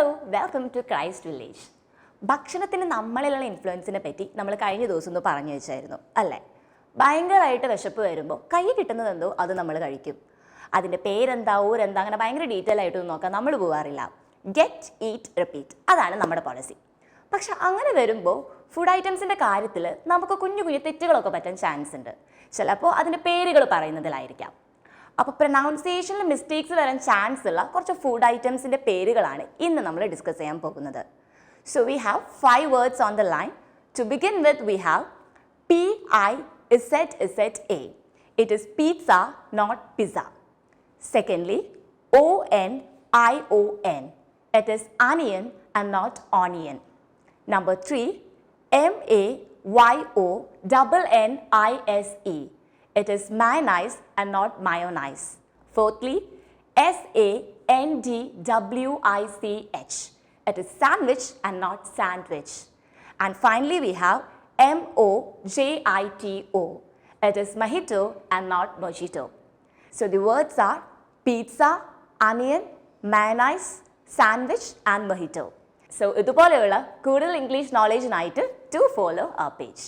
Hello welcome to Christ Village. ഭക്ഷണത്തിന് നമ്മളിലുള്ള ഇൻഫ്ലുവൻസിനെ പറ്റി നമ്മൾ കഴിഞ്ഞ ദിവസം ഒന്ന് പറഞ്ഞു വെച്ചായിരുന്നു അല്ലേ? ഭയങ്കരമായിട്ട് വിശപ്പ് വരുമ്പോൾ കൈ കിട്ടുന്നത് എന്തോ അത് നമ്മൾ കഴിക്കും. അതിൻ്റെ പേരെന്താ ഊരെന്താ അങ്ങനെ ഭയങ്കര ഡീറ്റെയിൽ ആയിട്ടൊന്നും നോക്കാൻ നമ്മൾ പോകാറില്ല. ഗെറ്റ് ഈറ്റ് റിപ്പീറ്റ്, അതാണ് നമ്മുടെ പോളിസി. പക്ഷെ അങ്ങനെ വരുമ്പോൾ ഫുഡ് ഐറ്റംസിൻ്റെ കാര്യത്തിൽ നമുക്ക് കുഞ്ഞു കുഞ്ഞു തെറ്റുകളൊക്കെ പറ്റാൻ ചാൻസ് ഉണ്ട്. ചിലപ്പോൾ അതിൻ്റെ പേരുകൾ പറയുന്നതിലായിരിക്കാം. അപ്പോൾ പ്രൊനൗൺസിയേഷനിൽ മിസ്റ്റേക്സ് വരാൻ ചാൻസ് ഉള്ള കുറച്ച് ഫുഡ് ഐറ്റംസിൻ്റെ പേരുകളാണ് ഇന്ന് നമ്മൾ ഡിസ്കസ് ചെയ്യാൻ പോകുന്നത്. So we have 5 words on the line. To begin with, we have P-I-Z-Z-A. It is pizza, not pizza. Secondly, O-N-I-O-N. It is onion and not onion. Number 3, M-A-Y-O-N-N-I-S-E. It is mayonnaise and not mayonnaise. Fourthly, S-A-N-D-W-I-C-H. It is sandwich and not sandwich. And finally, we have M-O-J-I-T-O. It is mojito and not mojito. So the words are pizza, onion, mayonnaise, sandwich and mojito. So ഇതുപോലെയുള്ള കൂടുതൽ English നോളേജിനായിട്ട് to follow our page.